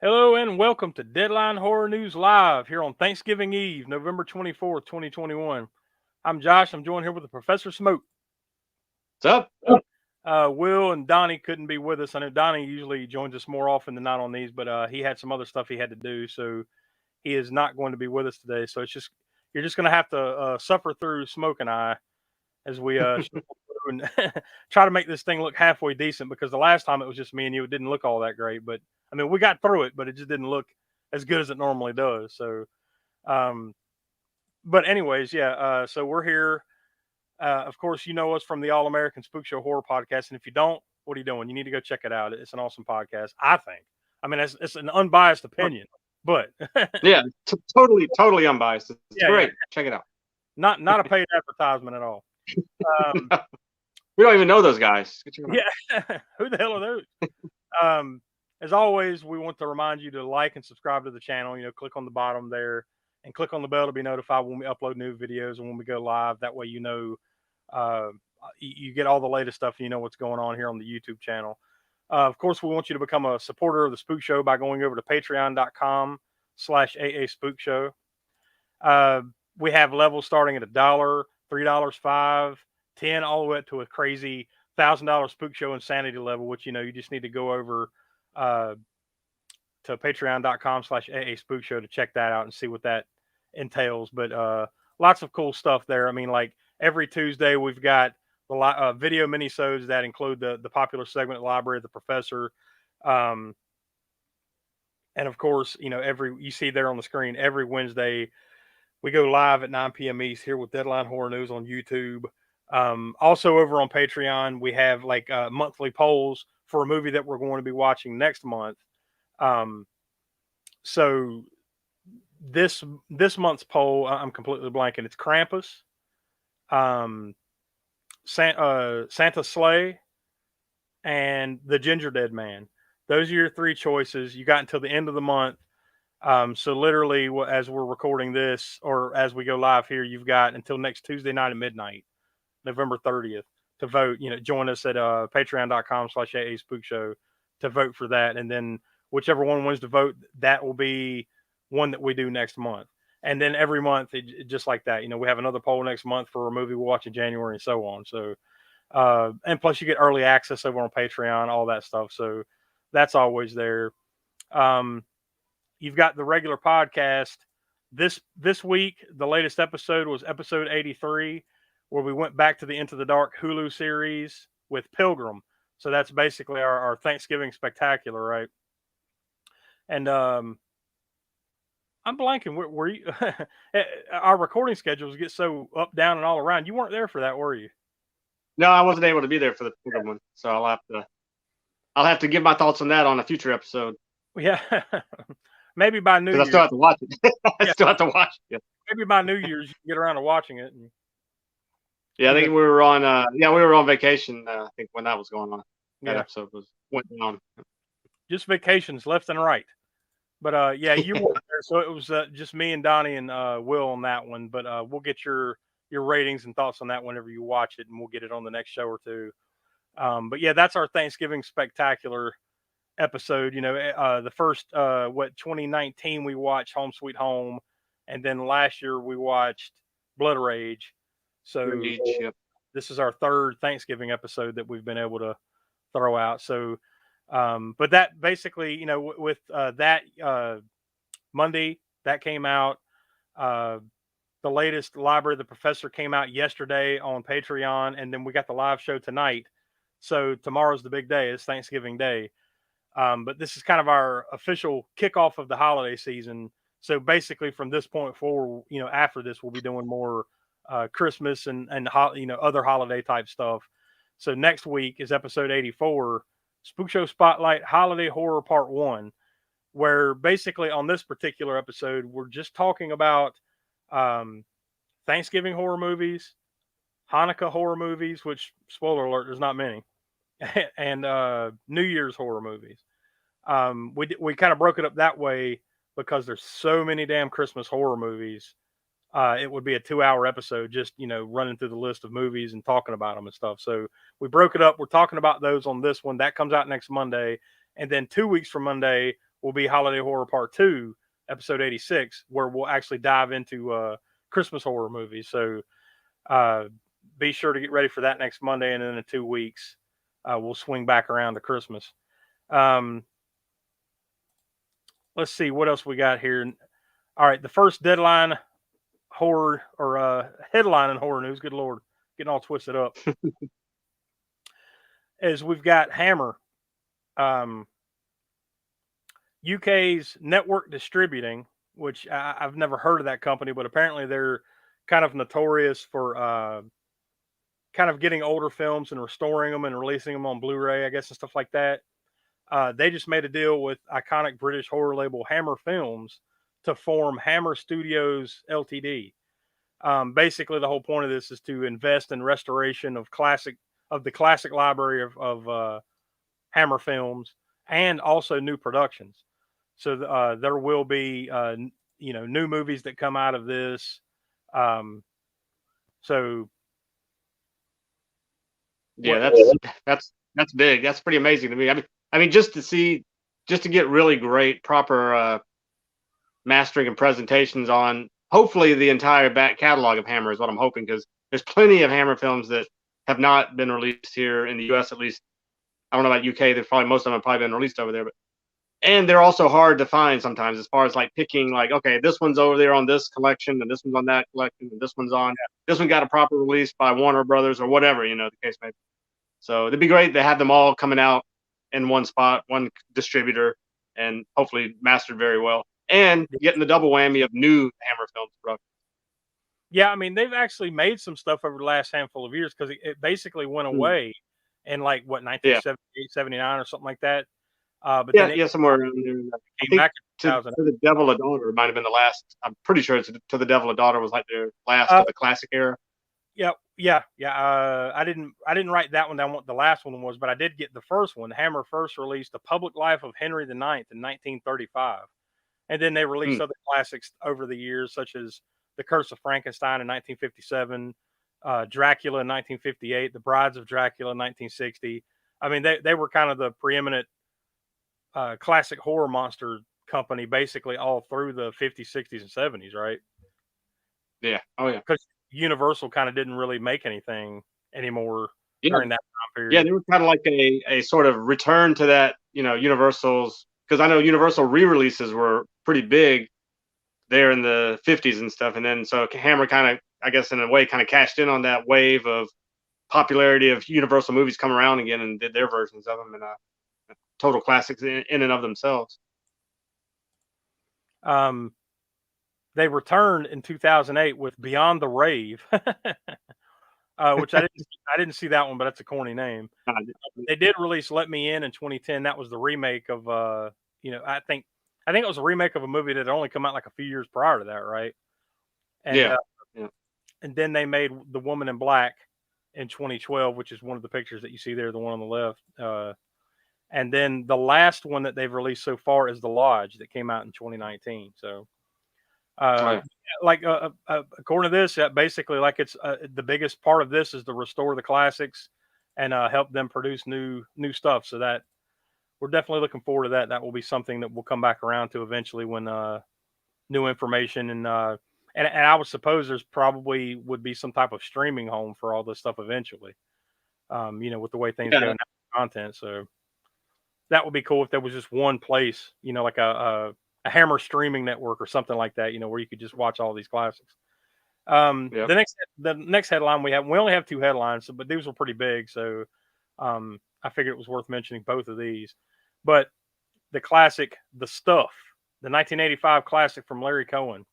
Hello and welcome to Deadline Horror News Live here on Thanksgiving Eve, November 24th, 2021. I'm Josh. I'm joined here with the Professor Smoke. What's up? Will and Donnie couldn't be with us. I know Donnie usually joins us more often than not on these, but he had some other stuff he had to do, so he is not going to be with us today. So you're just going to have to suffer through Smoke and I as we and try to make this thing look halfway decent, because the last time it was just me and you, it didn't look all that great. But I mean, we got through it, but it just didn't look as good as it normally does. So, um, but anyways, yeah. So we're here. Of course, you know us from the All-American Spookshow Horror Podcast, and if you don't, what are you doing? You need to go check it out. It's an awesome podcast, I think. I mean, it's an unbiased opinion, but Yeah, totally unbiased. It's yeah, great. Check it out. not a paid advertisement at all. We don't even know those guys. Yeah, who the hell are those? Um, as always, we want to remind you to like and subscribe to the channel. Click on the bottom there and click on the bell to be notified when we upload new videos and when we go live. That way, uh, you get all the latest stuff and you know what's going on here on the YouTube channel. Of course, we want you to become a supporter of the Spook Show by going over to patreon.com/AA Spook Show. We have levels starting at $1, $3, $5, $10, all the way up to a crazy $1,000 Spook Show insanity level, which you just need to go over to patreon.com/AA Spook Show to check that out and see what that entails. But lots of cool stuff there. I mean, like every Tuesday we've got the video minisodes that include the popular segment Library of the Professor. And of course, you see there on the screen, every Wednesday we go live at 9 p.m. East here with Deadline Horror News on YouTube. Also over on Patreon, we have like monthly polls for a movie that we're going to be watching next month. So this month's poll, I'm completely blanking. It's Krampus, Santa Sleigh, and The Ginger Dead Man. Those are your three choices. You got until the end of the month. So literally, as we're recording this, or as we go live here, you've got until next Tuesday night at midnight, November 30th, to vote. Join us at patreon.com/AA Spook Show to vote for that. And then whichever one wins to vote, that will be one that we do next month. And then every month, just like that, we have another poll next month for a movie we'll watch in January and so on. So, and plus you get early access over on Patreon, all that stuff. So that's always there. You've got the regular podcast. This week, the latest episode was episode 83, where we went back to the Into the Dark Hulu series with Pilgrim. So that's basically our Thanksgiving spectacular, right? And I'm blanking. Were you? Our recording schedules get so up, down, and all around. You weren't there for that, were you? No, I wasn't able to be there for the Pilgrim one, so I'll have to give my thoughts on that on a future episode. Yeah. Maybe by New Year's. I still have to watch it. I still have to watch it. Maybe by New Year's you can get around to watching it. Yeah, I think we were on vacation. I think when that was going on, that episode went on. Just vacations left and right. But yeah, you weren't there, so it was just me and Donnie and Will on that one. But we'll get your ratings and thoughts on that whenever you watch it, and we'll get it on the next show or two. But yeah, that's our Thanksgiving spectacular episode. The first 2019 we watched Home Sweet Home, and then last year we watched Blood Rage. So this is our third Thanksgiving episode that we've been able to throw out. So but that basically, with that Monday that came out, the latest Library of the Professor came out yesterday on Patreon, and then we got the live show tonight. So tomorrow's the big day. It's Thanksgiving Day. But this is kind of our official kickoff of the holiday season. So basically, from this point forward, after this, we'll be doing more Christmas and other holiday type stuff. So next week is episode 84, Spook Show Spotlight Holiday Horror Part 1, where basically on this particular episode, we're just talking about Thanksgiving horror movies, Hanukkah horror movies, which, spoiler alert, there's not many, and New Year's horror movies. We kind of broke it up that way because there's so many damn Christmas horror movies. It would be a 2-hour episode just, running through the list of movies and talking about them and stuff. So we broke it up. We're talking about those on this one. That comes out next Monday. And then 2 weeks from Monday, will be Holiday Horror Part 2, episode 86, where we'll actually dive into Christmas horror movies. So be sure to get ready for that next Monday, and then in 2 weeks, we'll swing back around to Christmas. Let's see what else we got here. All right, the first deadline horror or headline in horror news. Good Lord, getting all twisted up. Is we've got Hammer, UK's network distributing, which I've never heard of that company, but apparently they're kind of notorious for kind of getting older films and restoring them and releasing them on Blu-ray, I guess, and stuff like that. They just made a deal with iconic British horror label Hammer Films to form Hammer Studios Ltd. Basically, the whole point of this is to invest in restoration of the classic library of Hammer Films and also new productions. So there will be new movies that come out of this. So yeah, that's big. That's pretty amazing to me. I mean, just to get really great, proper mastering and presentations on hopefully the entire back catalog of Hammer is what I'm hoping, because there's plenty of Hammer films that have not been released here in the U.S. at least. I don't know about UK. There's probably most of them have probably been released over there, and they're also hard to find sometimes as far as like picking, like, okay, this one's over there on this collection and this one's on that collection and this one's on this one got a proper release by Warner Brothers or whatever, the case may be. So it'd be great to have them all coming out in one spot, one distributor, and hopefully mastered very well, and getting the double whammy of new Hammer Films productions. Yeah, I mean, they've actually made some stuff over the last handful of years, because it basically went away in 1978, 79 or something like that. But then somewhere around there. Came back in to the Devil a Daughter might have been the last. I'm pretty sure To the Devil a Daughter was like their last of the classic era. Yeah. I didn't write that one down what the last one was, but I did get the first one. Hammer first released The Public Life of Henry IX in 1935. And then they released other classics over the years, such as The Curse of Frankenstein in 1957, Dracula in 1958, The Brides of Dracula in 1960. I mean, they were kind of the preeminent classic horror monster company basically all through the 50s, 60s, and 70s, right? Yeah. Oh, yeah. Because Universal kind of didn't really make anything anymore during that time period. Yeah, they were kind of like a sort of return to that, Universal's, because I know Universal re-releases were pretty big there in the 50s and stuff. And then so Hammer kind of, I guess in a way, kind of cashed in on that wave of popularity of Universal movies come around again and did their versions of them, and total classics in and of themselves. They returned in 2008 with Beyond the Rave, which I didn't see that one, but that's a corny name. They did release Let Me In 2010. That was the remake of I think it was a remake of a movie that had only come out like a few years prior to that, right? And, and then they made The Woman in Black in 2012, which is one of the pictures that you see there, the one on the left. And then the last one that they've released so far is The Lodge, that came out in 2019. So, according to this, basically, like it's the biggest part of this is to restore the classics and help them produce new stuff. So that we're definitely looking forward to that. That will be something that we'll come back around to eventually when new information and I would suppose there's probably would be some type of streaming home for all this stuff eventually. With the way things go now, content. So that would be cool if there was just one place, like a Hammer streaming network or something like that, where you could just watch all these classics. The next headline we only have 2 headlines, but these were pretty big, so I figured it was worth mentioning both of these. But the classic, The Stuff, the 1985 classic from Larry Cohen.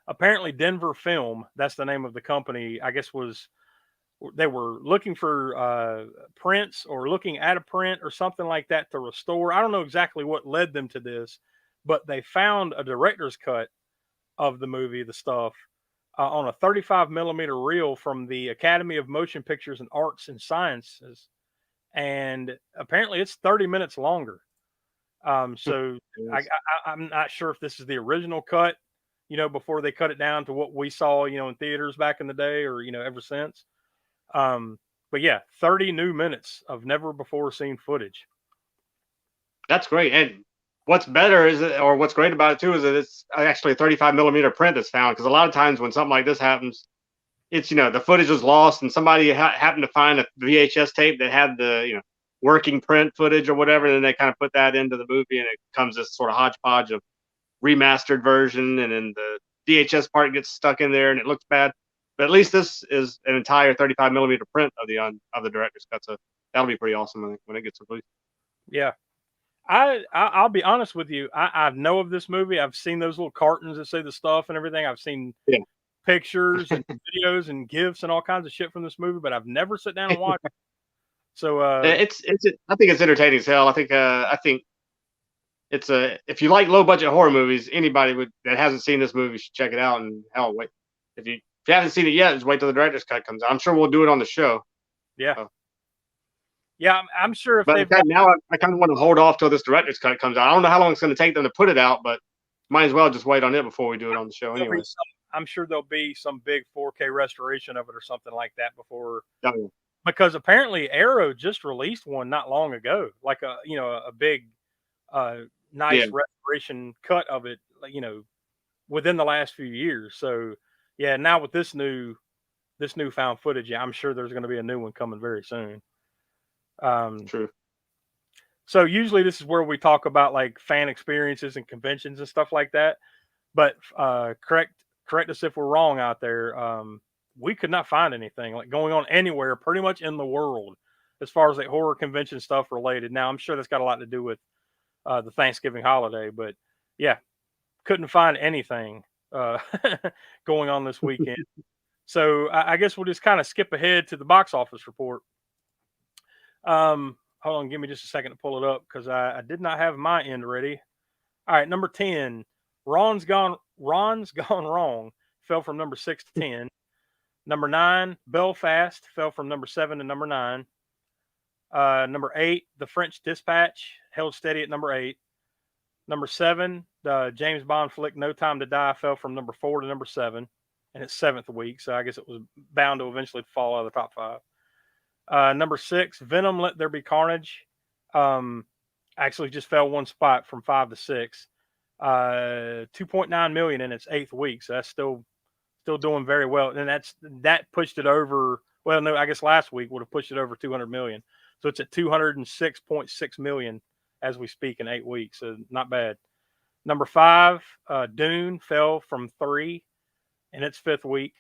Apparently, Denver Film, that's the name of the company, I guess they were looking for prints or looking at a print or something like that to restore. I don't know exactly what led them to this, but they found a director's cut of the movie, The Stuff, on a 35 millimeter reel from the Academy of Motion Pictures and Arts and Sciences. And apparently it's 30 minutes longer. So I'm not sure if this is the original cut, before they cut it down to what we saw, in theaters back in the day or, ever since. But yeah, 30 new minutes of never before seen footage. That's great. And what's better is, or what's great about it too, is that it's actually a 35 millimeter print that's found. Because a lot of times when something like this happens, it's the footage was lost and somebody happened to find a VHS tape that had the working print footage or whatever, and then they kind of put that into the movie, and it comes this sort of hodgepodge of remastered version, and then the VHS part gets stuck in there and it looks bad. But at least this is an entire 35 millimeter print of the director's cut, so that'll be pretty awesome when it gets released. Yeah. I'll be honest with you. I know of this movie. I've seen those little cartons that say the stuff and everything. I've seen pictures and videos and GIFs and all kinds of shit from this movie, but I've never sat down and watched it. So I think it's entertaining as hell. I think it's if you like low budget horror movies, anybody that hasn't seen this movie should check it out. And hell, wait, if you haven't seen it yet, just wait till the director's cut comes out. I'm sure we'll do it on the show. Yeah. So. Yeah, I'm sure if they've now I kind of want to hold off till this director's cut comes out. I don't know how long it's going to take them to put it out, but might as well just wait on it before we do it on the show anyway. I'm sure there'll be some big 4K restoration of it or something like that before. Oh, yeah. Because apparently Arrow just released one not long ago, like a big nice restoration cut of it, within the last few years. So yeah, now with this newfound footage, I'm sure there's going to be a new one coming very soon. True. So usually this is where we talk about like fan experiences and conventions and stuff like that. But correct us if we're wrong out there. We could not find anything like going on anywhere pretty much in the world as far as like horror convention stuff related. Now I'm sure that's got a lot to do with the Thanksgiving holiday, but yeah, couldn't find anything going on this weekend. So I guess we'll just kind of skip ahead to the box office report. Hold on, give me just a second to pull it up because I did not have my end ready. All right, number 10, Ron's Gone Wrong fell from number 6 to 10. Number 9, Belfast fell from number 7 to number 9. Number 8, The French Dispatch held steady at number 8. Number 7, the James Bond flick No Time to Die fell from number 4 to number 7 in its 7th week, so I guess it was bound to eventually fall out of the top 5. Number 6, Venom Let There Be Carnage actually just fell one spot from 5 to 6. 2.9 million in its 8th week, so that's still doing very well, and that pushed it over. Well, no, I guess last week would have pushed it over 200 million, so it's at 206.6 million as we speak in 8 weeks, so not bad. Number 5, Dune fell from 3 in its 5th week.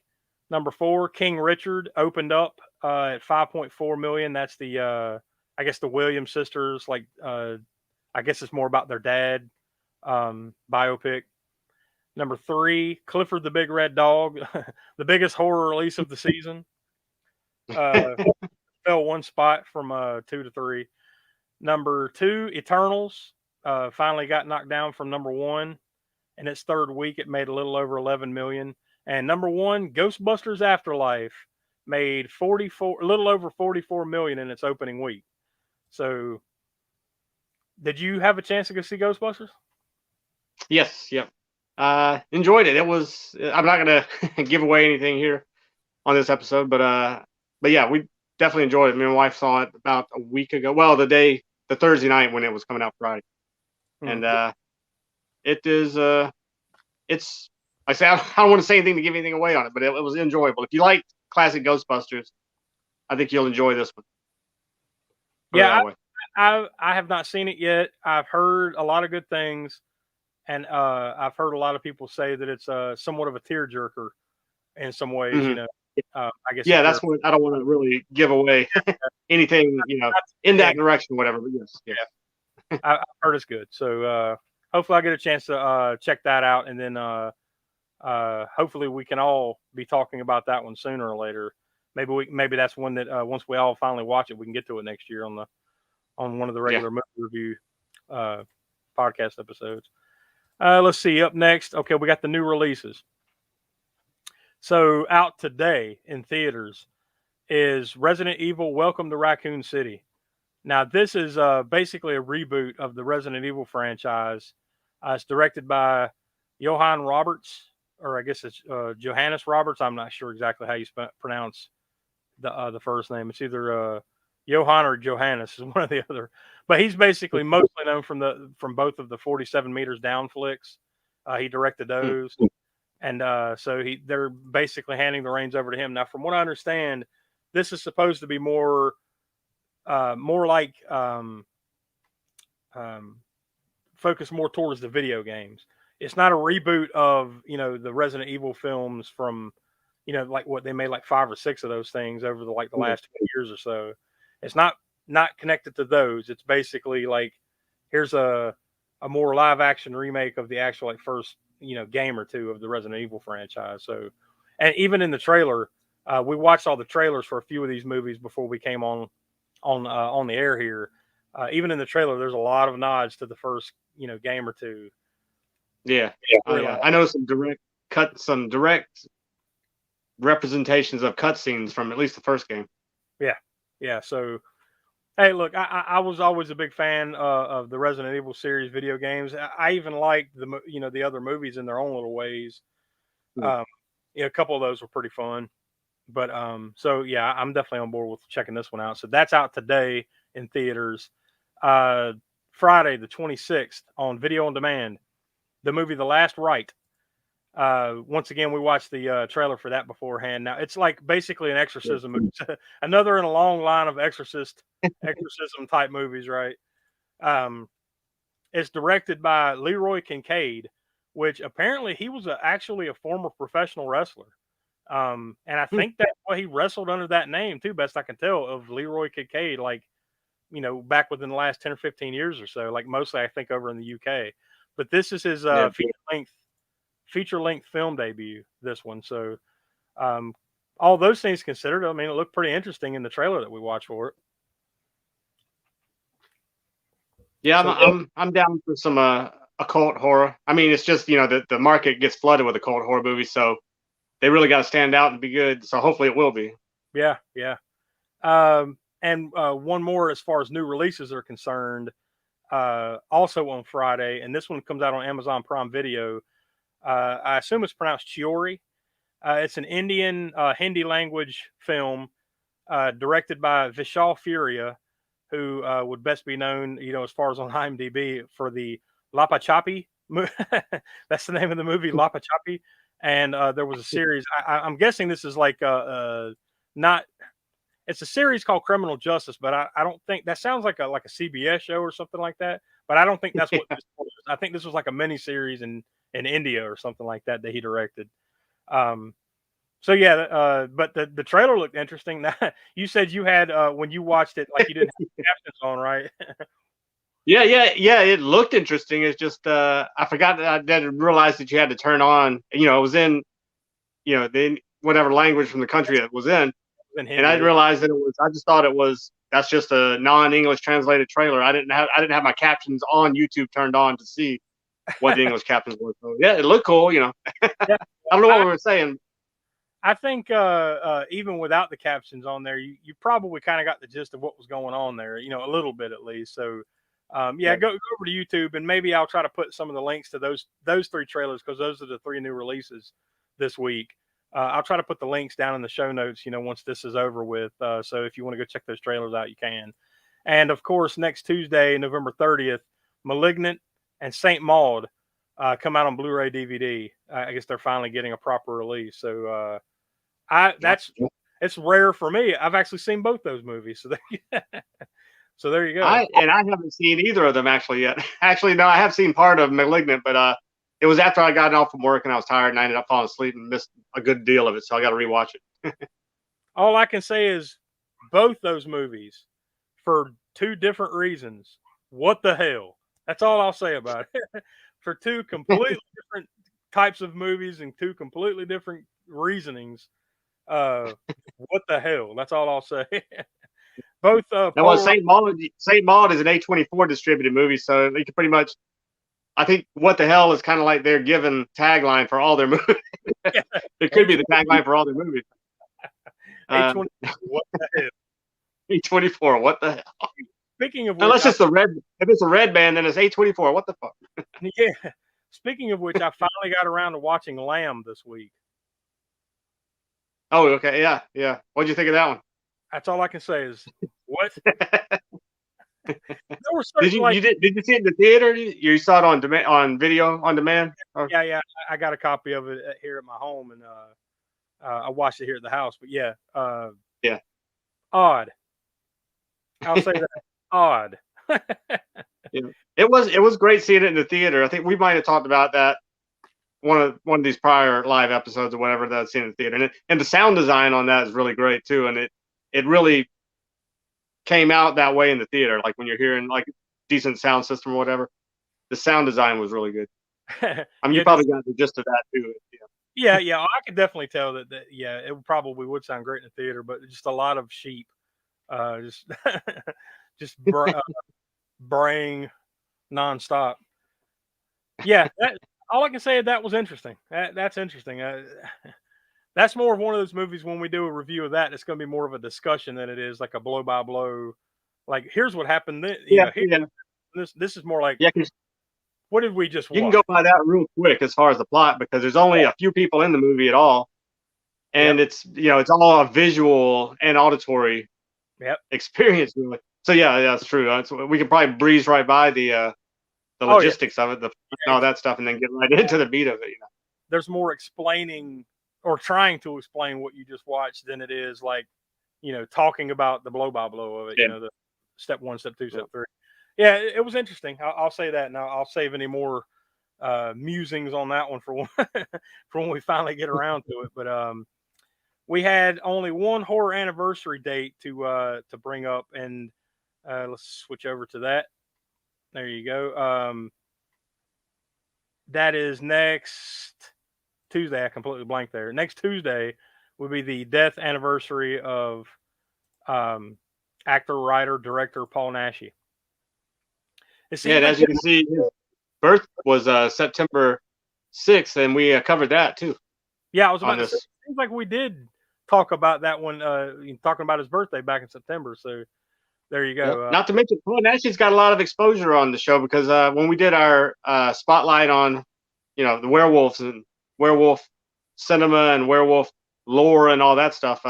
Number 4, King Richard opened up at 5.4 million. That's the I guess the Williams sisters, like I guess it's more about their dad biopic. Number 3, Clifford the Big Red Dog, the biggest horror release of the season, fell one spot from 2 to 3. Number 2, Eternals, finally got knocked down from number 1. In its 3rd week, it made a little over 11 million. And number 1, Ghostbusters Afterlife, made a little over 44 million in its opening week. So, did you have a chance to go see Ghostbusters? Yes. Yep. Enjoyed it. It was. I'm not gonna give away anything here on this episode, but yeah, we definitely enjoyed it. Me and my wife saw it about a week ago. Well, the Thursday night when it was coming out Friday, and it is. It's. I say I don't want to say anything to give anything away on it, but it was enjoyable. If you like classic Ghostbusters, I think you'll enjoy this one. Yeah, I have not seen it yet. I've heard a lot of good things, and I've heard a lot of people say that it's somewhat of a tearjerker in some ways. Mm-hmm. I guess. Yeah, that's what I don't want to really give away anything, in that direction, whatever. But yes, yeah, I've heard it's good. So hopefully, I get a chance to check that out, and then hopefully we can all be talking about that one sooner or later. Maybe that's one that once we all finally watch it, we can get to it next year on one of the regular movie review podcast episodes. Let's see. Up next, okay, we got the new releases. So out today in theaters is Resident Evil: Welcome to Raccoon City. Now this is basically a reboot of the Resident Evil franchise. It's directed by Johannes Roberts, or I guess it's Johannes Roberts. I'm not sure exactly how you pronounce the first name. It's either Johann or Johannes is one of the other. But he's basically mostly known from both of the 47 meters down flicks. He directed those, and so they're basically handing the reins over to him now. From what I understand, this is supposed to be more like focus more towards the video games. It's not a reboot of the Resident Evil films from like what they made like 5 or 6 of those things over the last 20 years or so. It's not connected to those. It's basically like here's a more live action remake of the actual like first game or two of the Resident Evil franchise. So, and even in the trailer, we watched all the trailers for a few of these movies before we came on the air here. Even in the trailer, there's a lot of nods to the first game or two. Yeah. Oh, yeah. I know some direct representations of cutscenes from at least the first game. Yeah. So, hey, look, I was always a big fan of the Resident Evil series video games. I even liked the other movies in their own little ways. A couple of those were pretty fun. But so yeah, I'm definitely on board with checking this one out. So that's out today in theaters. Friday the 26th on video on demand. The movie The Last Rite. Once again, we watched the trailer for that beforehand. Now it's like basically an exorcism movie. Another in a long line of exorcism type movies, right? It's directed by Leroy Kincaid, which apparently he was actually a former professional wrestler. And I think that's why he wrestled under that name too, best I can tell, of Leroy Kincaid, like, back within the last 10 or 15 years or so, like mostly I think over in the UK. But this is his feature length film debut, this one. So all those things considered, I mean, it looked pretty interesting in the trailer that we watched for it. Yeah, I'm down for some occult horror. I mean, it's just the market gets flooded with occult horror movies, so they really got to stand out and be good. So hopefully it will be. Yeah. And one more as far as new releases are concerned. Also on Friday, and this one comes out on Amazon Prime Video. I assume it's pronounced Chiori. It's an Indian Hindi language film directed by Vishal Furia, who would best be known, as far as on IMDb, for the Lapa Chapi. That's the name of the movie, Lapa Chapi. And there was a series. I'm guessing this is like not. It's a series called Criminal Justice, but I don't think that sounds like a CBS show or something like that. But I don't think that's what this was. I think this was like a mini series in India or something like that he directed. So yeah, but the trailer looked interesting. You said you had when you watched it, like you didn't have captions on, right? Yeah. It looked interesting. It's just I forgot that I didn't realize that you had to turn on. It was in, the whatever language from the country it was in, and I didn't realize that it was. I just thought that's just a non-English translated trailer. I didn't have my captions on YouTube turned on to see what the English captions were. So yeah, it looked cool. Yeah, I don't know what we were saying. I think even without the captions on there, you probably kind of got the gist of what was going on there, a little bit at least. So, go over to YouTube, and maybe I'll try to put some of the links to those 3 trailers, because those are the 3 new releases this week. I'll try to put the links down in the show notes, once this is over with. So if you want to go check those trailers out, you can. And of course, next Tuesday, November 30th, Malignant and Saint Maud come out on Blu-ray DVD. I guess they're finally getting a proper release. So it's rare for me. I've actually seen both those movies. So there you go. I haven't seen either of them actually yet. Actually, no, I have seen part of Malignant, but it was after I got off from work and I was tired and I ended up falling asleep and missed a good deal of it. So I got to rewatch it. All I can say is both those movies, for 2 different reasons, what the hell? That's all I'll say about it. For 2 completely different types of movies and 2 completely different reasonings. What the hell? That's all I'll say. Both. Saint Maud is an A24 distributed movie, so you can pretty much. I think what the hell is kind of like their given tagline for all their movies. It could be the tagline for all their movies. A24, what the hell? A24, what the hell? Speaking of which, unless it's if it's a red band, then it's A24. What the fuck? Yeah. Speaking of which, I finally got around to watching Lamb this week. Oh, okay, yeah. What'd you think of that one? That's all I can say is what. There were Did certain you like did you see it in the theater? You saw it on demand, on video on demand? yeah. I got a copy of it here at my home, and I watched it here at the house. But yeah, Yeah. odd. I'll say that odd. Yeah. It was great seeing it in the theater. I think we might have talked about that one of these prior live episodes or whatever that I've seen in the theater. And the sound design on that is really great too. And it really came out that way in the theater. Like when you're hearing like decent sound system or whatever, the sound design was really good. I mean, you Yeah, probably got the gist of that too. yeah. I could definitely tell that. Yeah, it probably would sound great in the theater, but just a lot of sheep, just just braying nonstop. Yeah, all I can say is that was interesting. That's interesting. That's more of one of those movies when we do a review of that, it's going to be more of a discussion than it is like a blow by blow. Like, here's what happened. Yeah, yeah, This is more like, yeah. 'Cause what did we just you can watch? go by that real quick as far as the plot because there's only a few people in the movie at all, Yep. and it's all a visual and auditory Yep. experience. Really. So yeah, that's true. We could probably breeze right by the Oh yeah. logistics of it, all that stuff, and then get right into the beat of it. There's more explaining or trying to explain what you just watched than it is like, talking about the blow by blow of it. Yeah. The step 1, step 2, step 3. Yeah, it was interesting. I'll say that. Now I'll save any more musings on that one for for when we finally get around to it. But we had only one horror anniversary date to bring up, and let's switch over to that. There you go. That is next Tuesday. I completely blanked there. Next Tuesday will be the death anniversary of actor, writer, director Paul Naschy. Yeah, and as you can see, his birth was September 6th, and we covered that too. Yeah, I was about to say, it seems like we did talk about that one, talking about his birthday back in September. So there you go. Not to mention, Paul Naschy's got a lot of exposure on the show because when we did our spotlight on, the werewolves and werewolf cinema and werewolf lore and all that stuff,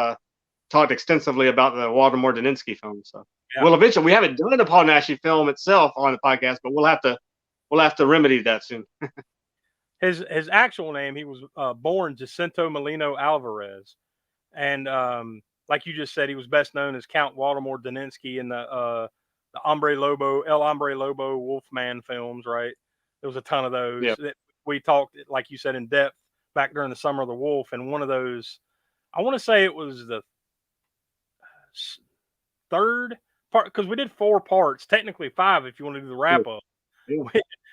talked extensively about the Waldemar Daninsky film. So we'll eventually, we haven't done the Paul Naschy film itself on the podcast, but we'll have to remedy that soon. His actual name, he was born Jacinto Molino Alvarez, and like you just said, he was best known as Count Waldemar Daninsky in the El Hombre Lobo Wolfman films. Right, there was a ton of those. Yeah. We talked, like you said, in depth back during the Summer of the Wolf, and one of those, I want to say it was the third part, because we did 4 parts, technically 5 if you want to do the wrap up. Yeah.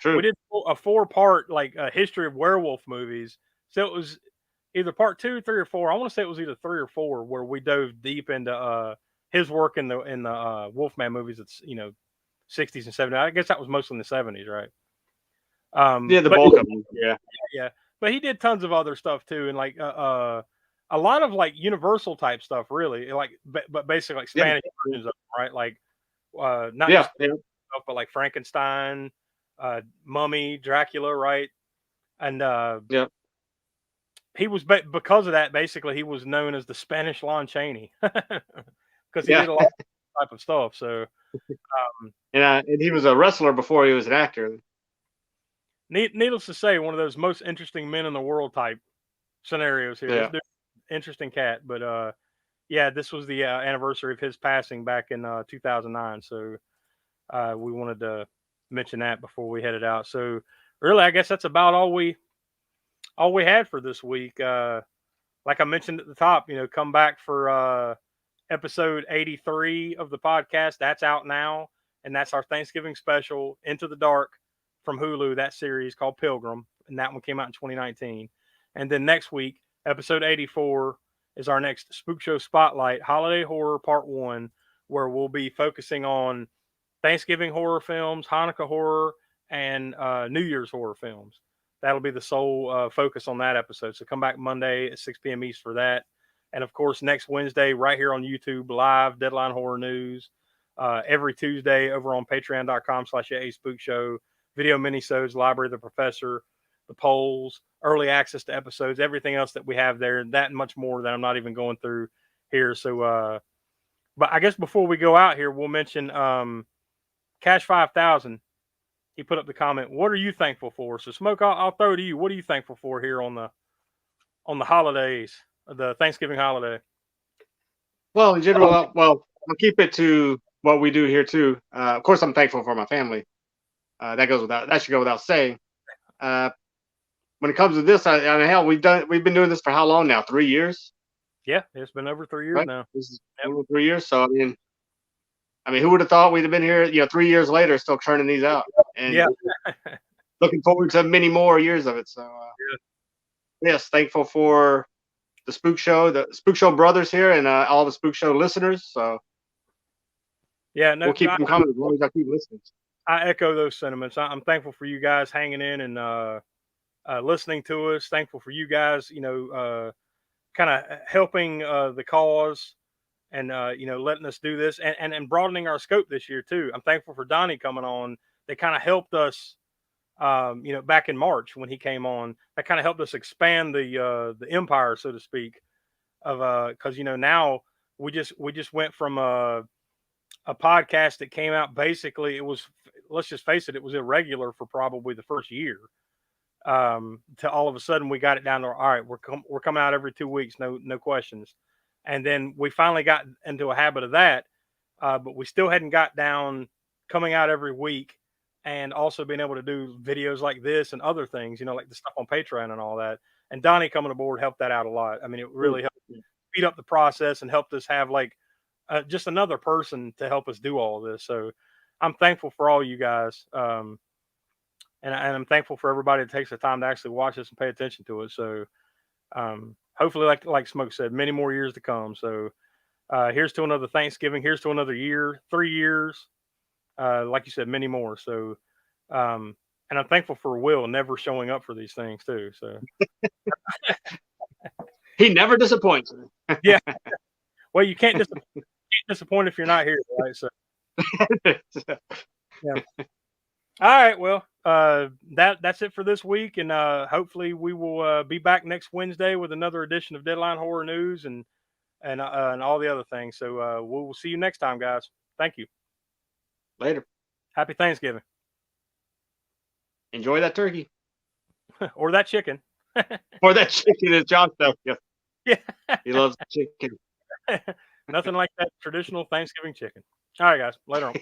We did a 4-part like history of werewolf movies, so it was either part 2, 3, or 4. I want to say it was either 3 or 4 where we dove deep into his work in the Wolfman movies. It's 60s and 70s. I guess that was mostly in the 70s, right? Yeah, the bulk of them. Yeah. But he did tons of other stuff too, and like a lot of like Universal type stuff, really. Like, but basically like Spanish versions of them, right? Like, not just stuff, but like Frankenstein, Mummy, Dracula, right? And he was because of that. Basically, he was known as the Spanish Lon Chaney because he did a lot of type of stuff. So, and he was a wrestler before he was an actor. Needless to say, one of those most interesting men in the world type scenarios here. Yeah. This interesting cat, but yeah, this was the anniversary of his passing back in 2009. So we wanted to mention that before we headed out. So really, I guess that's about all we had for this week. Like I mentioned at the top, come back for episode 83 of the podcast. That's out now, and that's our Thanksgiving special, Into the Dark, from Hulu, that series called Pilgrim, and that one came out in 2019. And then next week, episode 84 is our next Spook Show Spotlight, Holiday Horror Part 1, where we'll be focusing on Thanksgiving horror films, Hanukkah horror, and New Year's horror films. That'll be the sole focus on that episode. So come back Monday at 6 p.m. East for that. And of course, next Wednesday, right here on YouTube, live Deadline Horror News. Every Tuesday over on patreon.com/spookshow. Video minisodes, Library of the Professor, the polls, early access to episodes, everything else that we have there, that and much more that I'm not even going through here. So But I guess before we go out here, we'll mention Cash 5000. He put up the comment. What are you thankful for? So, Smoke, I'll throw to you. What are you thankful for here on the holidays, the Thanksgiving holiday? Well, in general, I'll keep it to what we do here too. Of course, I'm thankful for my family. That should go without saying. When it comes to this, I mean, hell, we've been doing this for how long now? 3 years? Yeah, it's been over 3 years right? now. This is over 3 years. So I mean, who would have thought we'd have been here, 3 years later, still churning these out, and Yeah. looking forward to many more years of it. So, yes, thankful for the Spook Show brothers here, and all the Spook Show listeners. So, yeah, we'll keep them coming as long as I keep listening. I echo those sentiments. I'm thankful for you guys hanging in and listening to us. Thankful for you guys, kind of helping the cause and letting us do this and broadening our scope this year too. I'm thankful for Donnie coming on. They kind of helped us, back in March when he came on. That kind of helped us expand the empire, so to speak, of because now we just went from a podcast that came out, basically it was, let's just face it was irregular for probably the first year, to all of a sudden we got it down to, all right, we're coming out every 2 weeks, no questions. And then we finally got into a habit of that, but we still hadn't got down coming out every week and also being able to do videos like this and other things, like the stuff on Patreon and all that. And Donnie coming aboard helped that out a lot. I mean, it really helped speed up the process and helped us have just another person to help us do all of this. So I'm thankful for all you guys. And I'm thankful for everybody that takes the time to actually watch this and pay attention to it. So hopefully, like Smoke said, many more years to come. So here's to another Thanksgiving. Here's to another year, 3 years. Like you said, many more. So, and I'm thankful for Will never showing up for these things too. So he never disappoints. Yeah. Well, you can't disappoint if you're not here, right? So yeah. All right. Well, that's it for this week, and hopefully we will be back next Wednesday with another edition of Deadline Horror News and all the other things. So we'll see you next time, guys. Thank you. Later. Happy Thanksgiving. Enjoy that turkey. Or that chicken. Or that chicken, as John said. Yeah. He loves chicken. Nothing like that traditional Thanksgiving chicken. All right, guys. Later on.